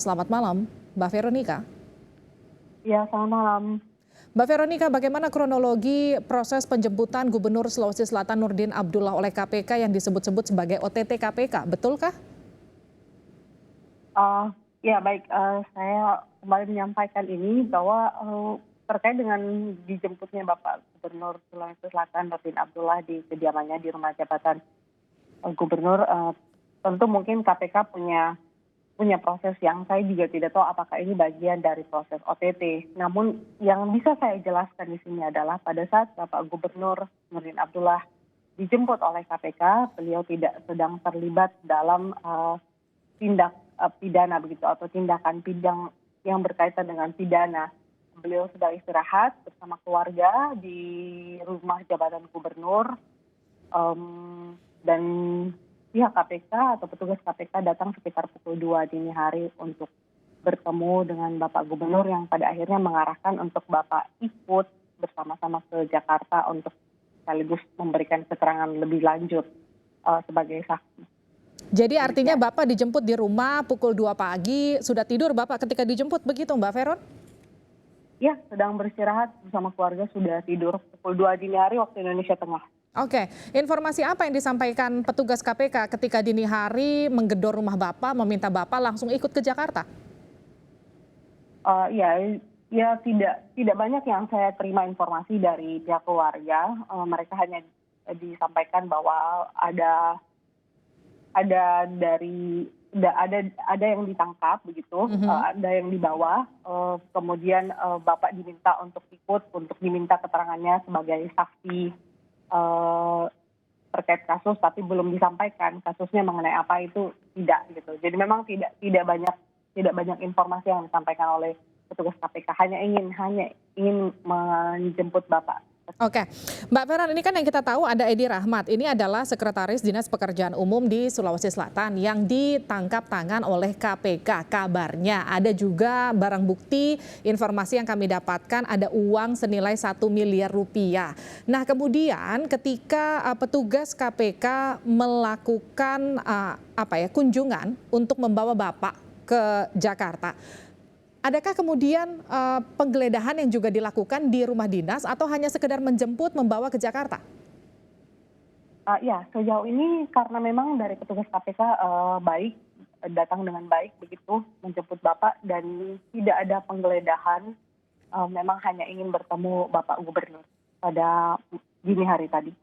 Selamat malam, Mbak Veronica. Ya, selamat malam. Mbak Veronica, bagaimana kronologi proses penjemputan Gubernur Sulawesi Selatan Nurdin Abdullah oleh KPK yang disebut-sebut sebagai OTT KPK, betulkah? Ya baik, saya kembali menyampaikan ini bahwa terkait dengan dijemputnya Bapak Gubernur Sulawesi Selatan Nurdin Abdullah di kediamannya di rumah jabatan Gubernur, tentu mungkin KPK punya proses yang saya juga tidak tahu apakah ini bagian dari proses OTT. Namun yang bisa saya jelaskan di sini adalah pada saat Bapak Gubernur Nurdin Abdullah dijemput oleh KPK, beliau tidak sedang terlibat dalam tindak pidana begitu atau tindakan pidang yang berkaitan dengan pidana. Beliau sedang istirahat bersama keluarga di rumah jabatan gubernur, dan pihak KPK atau petugas KPK datang sekitar pukul 2 dini hari untuk bertemu dengan Bapak Gubernur yang pada akhirnya mengarahkan untuk Bapak ikut bersama-sama ke Jakarta untuk sekaligus memberikan keterangan lebih lanjut sebagai saksi. Jadi artinya Bapak dijemput di rumah pukul 2 pagi, sudah tidur Bapak ketika dijemput begitu Mbak Veron? Ya, sedang beristirahat bersama keluarga, sudah tidur pukul 2 dini hari waktu Indonesia Tengah. Oke, informasi apa yang disampaikan petugas KPK ketika dini hari menggedor rumah Bapak, meminta Bapak langsung ikut ke Jakarta? Ya tidak banyak yang saya terima informasi dari pihak keluarga. Mereka hanya disampaikan bahwa ada yang ditangkap begitu, ada yang dibawa, kemudian Bapak diminta untuk ikut untuk diminta keterangannya sebagai saksi terkait kasus, tapi belum disampaikan kasusnya mengenai apa itu tidak gitu. Jadi memang tidak banyak informasi yang disampaikan oleh petugas KPK, hanya ingin menjemput Bapak. Oke, Mbak Veron, ini kan yang kita tahu ada Edi Rahmat. Ini adalah Sekretaris Dinas Pekerjaan Umum di Sulawesi Selatan yang ditangkap tangan oleh KPK. Kabarnya ada juga barang bukti, informasi yang kami dapatkan ada uang senilai 1 miliar rupiah. Nah kemudian ketika petugas KPK melakukan kunjungan untuk membawa Bapak ke Jakarta, adakah kemudian penggeledahan yang juga dilakukan di rumah dinas atau hanya sekedar menjemput membawa ke Jakarta? Ya, sejauh ini karena memang dari petugas KPK baik, datang dengan baik begitu menjemput Bapak dan tidak ada penggeledahan, memang hanya ingin bertemu Bapak Gubernur pada dini hari tadi.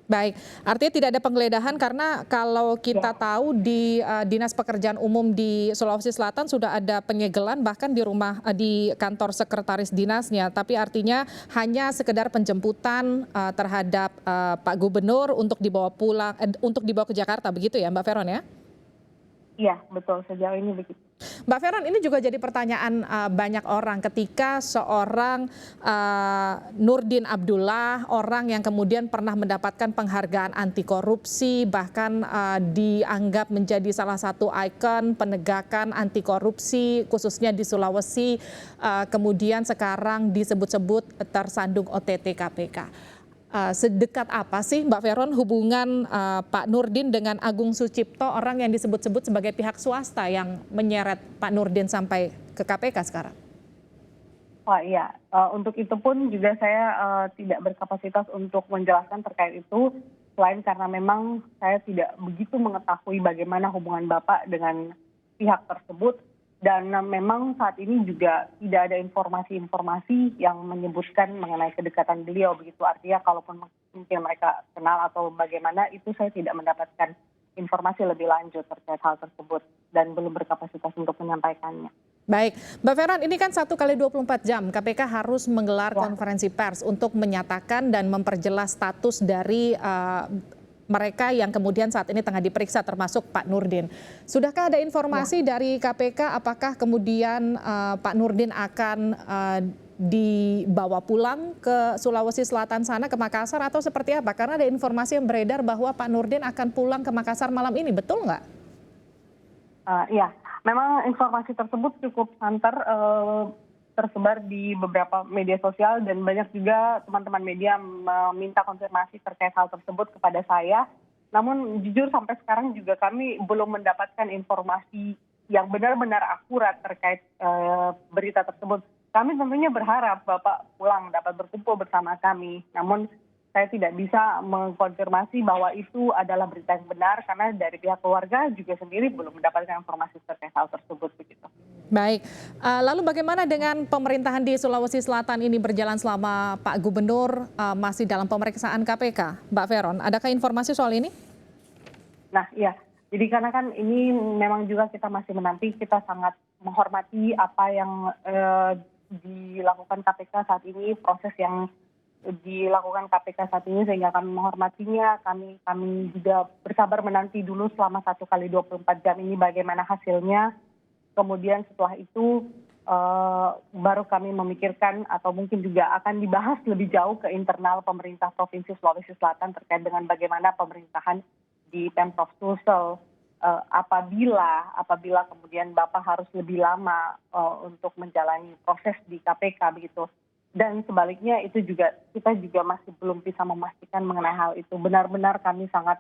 Baik, artinya tidak ada penggeledahan karena kalau kita tahu di Dinas Pekerjaan Umum di Sulawesi Selatan sudah ada penyegelan bahkan di kantor sekretaris dinasnya, tapi artinya hanya sekedar penjemputan terhadap Pak Gubernur untuk dibawa pulang, untuk dibawa ke Jakarta, begitu ya Mbak Veron ya? Iya, betul, sejauh ini begitu. Mbak Veron, ini juga jadi pertanyaan banyak orang ketika seorang Nurdin Abdullah, orang yang kemudian pernah mendapatkan penghargaan anti korupsi, bahkan dianggap menjadi salah satu ikon penegakan anti korupsi khususnya di Sulawesi, kemudian sekarang disebut-sebut tersandung OTT KPK. Sedekat apa sih Mbak Veron hubungan Pak Nurdin dengan Agung Sucipto, orang yang disebut-sebut sebagai pihak swasta yang menyeret Pak Nurdin sampai ke KPK sekarang? Wah iya, untuk itu pun juga saya tidak berkapasitas untuk menjelaskan terkait itu, selain karena memang saya tidak begitu mengetahui bagaimana hubungan Bapak dengan pihak tersebut. Dan memang saat ini juga tidak ada informasi-informasi yang menyebutkan mengenai kedekatan beliau begitu. Artinya kalaupun mungkin mereka kenal atau bagaimana, itu saya tidak mendapatkan informasi lebih lanjut terkait hal tersebut dan belum berkapasitas untuk menyampaikannya. Baik, Mbak Veron, ini kan 1 kali 24 jam KPK harus menggelar konferensi pers untuk menyatakan dan memperjelas status dari mereka yang kemudian saat ini tengah diperiksa termasuk Pak Nurdin. Sudahkah ada informasi dari KPK apakah kemudian Pak Nurdin akan dibawa pulang ke Sulawesi Selatan sana, ke Makassar atau seperti apa? Karena ada informasi yang beredar bahwa Pak Nurdin akan pulang ke Makassar malam ini, betul nggak? Iya, memang informasi tersebut cukup santer, tersebar di beberapa media sosial dan banyak juga teman-teman media meminta konfirmasi terkait hal tersebut kepada saya. Namun jujur sampai sekarang juga kami belum mendapatkan informasi yang benar-benar akurat terkait berita tersebut. Kami tentunya berharap Bapak pulang dapat berkumpul bersama kami. Namun saya tidak bisa mengkonfirmasi bahwa itu adalah berita yang benar karena dari pihak keluarga juga sendiri belum mendapatkan informasi terkait hal tersebut begitu. Baik, lalu bagaimana dengan pemerintahan di Sulawesi Selatan ini berjalan selama Pak Gubernur masih dalam pemeriksaan KPK? Mbak Veron, adakah informasi soal ini? Nah, iya. Jadi karena kan ini memang juga kita masih menanti, kita sangat menghormati apa yang dilakukan KPK saat ini, proses yang dilakukan KPK saat ini sehingga kami menghormatinya. Kami juga bersabar menanti dulu selama 1 kali 24 jam ini bagaimana hasilnya. Kemudian setelah itu baru kami memikirkan atau mungkin juga akan dibahas lebih jauh ke internal pemerintah Provinsi Sulawesi Selatan terkait dengan bagaimana pemerintahan di Pemprov Sulsel apabila kemudian Bapak harus lebih lama untuk menjalani proses di KPK begitu. Dan sebaliknya itu juga kita juga masih belum bisa memastikan mengenai hal itu. Benar-benar kami sangat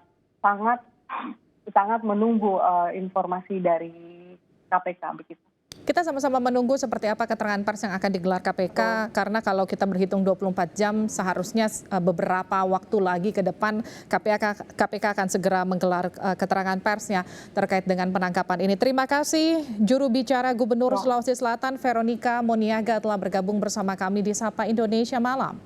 menunggu informasi dari KPK begitu. Kita sama-sama menunggu seperti apa keterangan pers yang akan digelar KPK, karena kalau kita berhitung 24 jam seharusnya beberapa waktu lagi ke depan KPK akan segera menggelar keterangan persnya terkait dengan penangkapan ini. Terima kasih juru bicara Gubernur Sulawesi Selatan Veronica Moniaga telah bergabung bersama kami di Sapa Indonesia Malam.